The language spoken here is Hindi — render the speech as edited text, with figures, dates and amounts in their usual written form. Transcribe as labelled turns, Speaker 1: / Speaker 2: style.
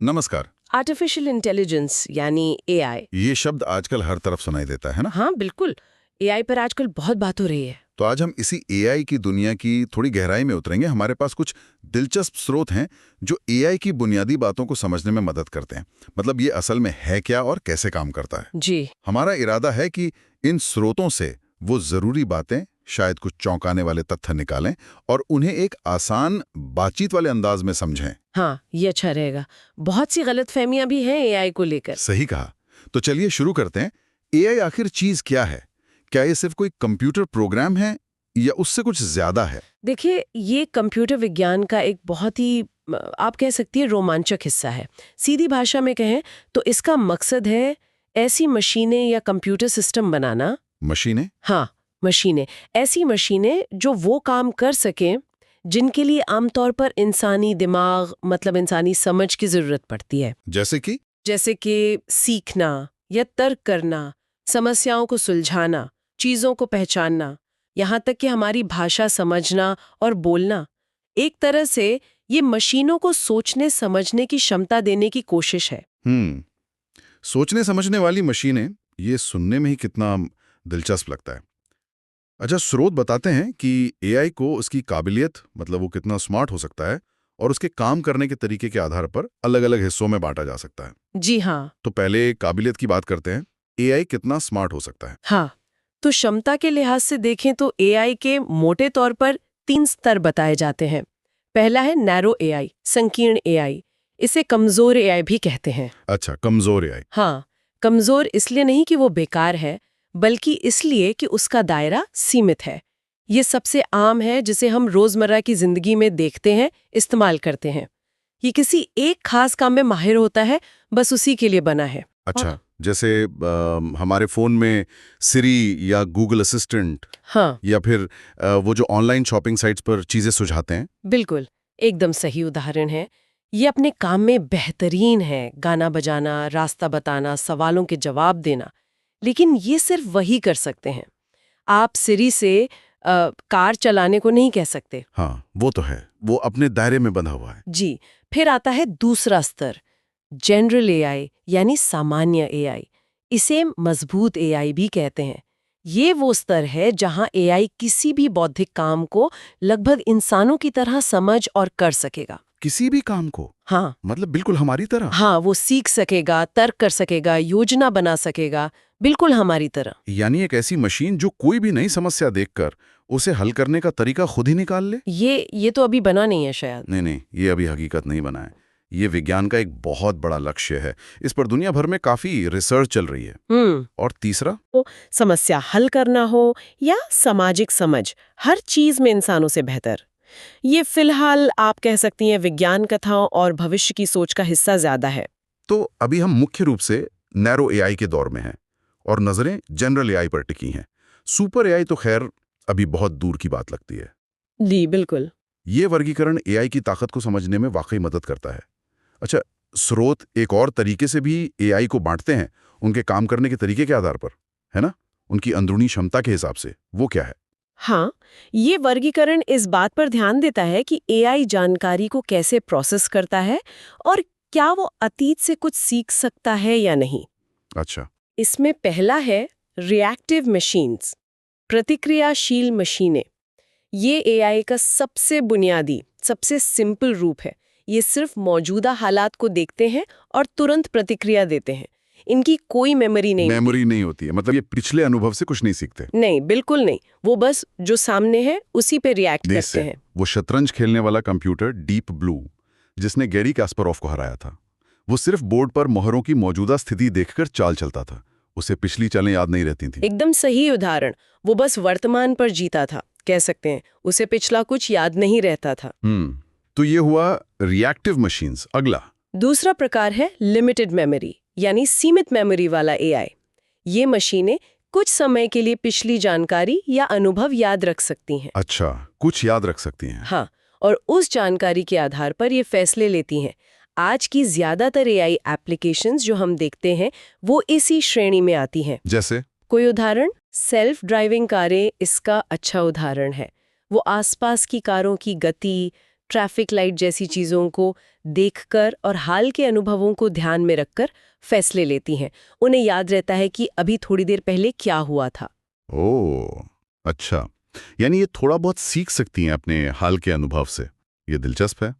Speaker 1: नमस्कार।
Speaker 2: आर्टिफिशियल इंटेलिजेंस यानी एआई।
Speaker 1: ये शब्द आजकल हर तरफ सुनाई देता है ना?
Speaker 2: हाँ बिल्कुल, एआई पर आजकल बहुत बात हो रही है।
Speaker 1: तो आज हम इसी एआई की दुनिया की थोड़ी गहराई में उतरेंगे। हमारे पास कुछ दिलचस्प स्रोत हैं जो एआई की बुनियादी बातों को समझने में मदद करते हैं। मतलब ये असल में है क्या और कैसे काम करता है।
Speaker 2: जी
Speaker 1: हमारा इरादा है कि इन स्रोतों से वो जरूरी बातें, शायद कुछ चौंकाने वाले तथ्य निकालें और उन्हें एक आसान बातचीत वाले अंदाज में समझें।
Speaker 2: हाँ, ये अच्छा रहेगा। बहुत सी गलतफहमियां भी हैं एआई को लेकर।
Speaker 1: सही कहा। तो चलिए शुरू करते हैं। एआई आखिर चीज क्या है? क्या ये सिर्फ कोई कंप्यूटर प्रोग्राम है या उससे कुछ ज्यादा है?
Speaker 2: देखिए, ये कंप्यूटर विज्ञान का एक बहुत ही आप कह सकती है रोमांचक हिस्सा है। सीधी भाषा में कहें तो इसका मकसद है ऐसी मशीनें या कंप्यूटर सिस्टम बनाना।
Speaker 1: मशीनें?
Speaker 2: हाँ, मशीनें। ऐसी मशीनें जो वो काम कर सकें जिनके लिए आमतौर पर इंसानी दिमाग मतलब इंसानी समझ की जरूरत पड़ती है।
Speaker 1: जैसे कि
Speaker 2: सीखना या तर्क करना, समस्याओं को सुलझाना, चीजों को पहचानना, यहाँ तक कि हमारी भाषा समझना और बोलना। एक तरह से ये मशीनों को सोचने समझने की क्षमता देने की कोशिश है।
Speaker 1: सोचने समझने वाली मशीनें, ये सुनने में ही कितना दिलचस्प लगता है। अच्छा, स्रोत बताते हैं कि एआई को उसकी काबिलियत, मतलब वो कितना स्मार्ट हो सकता है, और उसके काम करने के तरीके के आधार पर अलग-अलग हिस्सों में बांटा जा सकता है।
Speaker 2: जी हाँ।
Speaker 1: तो पहले काबिलियत की बात करते हैं। एआई कितना स्मार्ट हो सकता है?
Speaker 2: हाँ, तो क्षमता के लिहाज से देखें तो एआई के मोटे तौर पर 3 स्तर बताए जाते हैं। पहला है नैरो एआई, संकीर्ण एआई। इसे कमजोर एआई भी कहते हैं।
Speaker 1: अच्छा, कमजोर एआई।
Speaker 2: हाँ, कमजोर इसलिए नहीं कि वो बेकार है, बल्कि इसलिए कि उसका दायरा सीमित है। ये सबसे आम है जिसे हम रोजमर्रा की जिंदगी में देखते हैं, इस्तेमाल करते हैं। ये किसी एक खास काम में माहिर होता है, बस उसी के लिए बना है।
Speaker 1: अच्छा, जैसे हमारे फोन में सिरी या गूगल असिस्टेंट,
Speaker 2: हाँ
Speaker 1: या फिर वो जो ऑनलाइन शॉपिंग साइट्स पर चीजें सुझाते हैं।
Speaker 2: बिल्कुल, एकदम सही उदाहरण है। ये अपने काम में बेहतरीन है, गाना बजाना, रास्ता बताना, सवालों के जवाब देना। लेकिन ये सिर्फ वही कर सकते हैं। आप सिरी से कार चलाने को नहीं कह सकते।
Speaker 1: हाँ, वो तो है, वो अपने दायरे में बंधा हुआ है।
Speaker 2: जी, फिर आता है दूसरा स्तर, जनरल एआई यानी सामान्य एआई। इसे मजबूत एआई भी कहते हैं। ये वो स्तर है जहां एआई किसी भी बौद्धिक काम को लगभग इंसानों की तरह समझ और कर सकेगा।
Speaker 1: किसी भी काम को?
Speaker 2: हाँ
Speaker 1: मतलब बिल्कुल हमारी तरह?
Speaker 2: हाँ, वो सीख सकेगा, तर्क कर सकेगा, योजना बना सकेगा, बिल्कुल हमारी तरह।
Speaker 1: यानी एक ऐसी मशीन जो कोई भी नई समस्या देखकर उसे हल करने का तरीका खुद ही निकाल ले?
Speaker 2: ये तो अभी बना नहीं है शायद।
Speaker 1: नहीं, ये अभी हकीकत नहीं बना है। ये विज्ञान का एक बहुत बड़ा लक्ष्य है। इस पर दुनिया भर में काफी रिसर्च चल रही है। और तीसरा?
Speaker 2: तो समस्या हल करना हो या सामाजिक समझ, हर चीज में इंसानों से बेहतर। ये फिलहाल आप कह सकती हैं विज्ञान कथाओं और भविष्य की सोच का हिस्सा ज्यादा है।
Speaker 1: तो अभी हम मुख्य रूप से नैरो एआई के दौर में हैं और नजरें जनरल एआई पर टिकी हैं। सुपर एआई तो खैर अभी बहुत दूर की बात लगती है।
Speaker 2: जी बिल्कुल।
Speaker 1: ये वर्गीकरण एआई की ताकत को समझने में वाकई मदद करता है। अच्छा, स्रोत एक और तरीके से भी एआई को बांटते हैं, उनके काम करने के तरीके के आधार पर, है ना? उनकी अंदरूनी क्षमता के हिसाब से। वो क्या है?
Speaker 2: हाँ, ये वर्गीकरण इस बात पर ध्यान देता है कि एआई जानकारी को कैसे प्रोसेस करता है और क्या वो अतीत से कुछ सीख सकता है या नहीं।
Speaker 1: अच्छा।
Speaker 2: इसमें पहला है रिएक्टिव मशीन्स, प्रतिक्रियाशील मशीनें। ये एआई का सबसे बुनियादी, सबसे सिंपल रूप है। ये सिर्फ मौजूदा हालात को देखते हैं और तुरंत प्रतिक्रिया देते हैं। इनकी कोई मेमोरी नहीं
Speaker 1: होती है, मतलब ये पिछले अनुभव से कुछ नहीं सीखते?
Speaker 2: नहीं, बिल्कुल नहीं। वो बस जो सामने है उसी पे रिएक्ट करते हैं।
Speaker 1: वो शतरंज खेलने वाला कंप्यूटर डीप ब्लू, जिसने गैरी कास्परोव को हराया था, वो सिर्फ बोर्ड पर मोहरों की मौजूदा स्थिति देखकर चाल चलता था। उसे पिछली चालें याद नहीं रहती थी।
Speaker 2: एकदम सही उदाहरण। वो बस वर्तमान पर जीता था, कह सकते हैं। उसे पिछला कुछ याद नहीं रहता था।
Speaker 1: तो ये हुआ रिएक्टिव मशीन्स। अगला
Speaker 2: दूसरा प्रकार है लिमिटेड मेमोरी यानी सीमित मेमोरी वाला एआई। ये मशीनें कुछ समय के लिए पिछली जानकारी या अनुभव याद रख सकती हैं।
Speaker 1: अच्छा, कुछ याद रख सकती हैं।
Speaker 2: हाँ, और उस जानकारी के आधार पर ये फैसले लेती हैं। आज की ज्यादातर एआई एप्लीकेशंस जो हम देखते हैं वो इसी श्रेणी में आती हैं।
Speaker 1: जैसे
Speaker 2: कोई उदाहरण? सेल्फ ड्राइविंग कारें इसका अच्छा उदाहरण है। वो आसपास की कारों की गति, ट्रैफिक लाइट जैसी चीज़ों को देखकर और हाल के अनुभवों को ध्यान में रखकर फैसले लेती हैं। उन्हें याद रहता है कि अभी थोड़ी देर पहले क्या हुआ था।
Speaker 1: ओह, अच्छा। यानी ये थोड़ा बहुत सीख सकती हैं अपने हाल के अनुभव से। ये दिलचस्प है।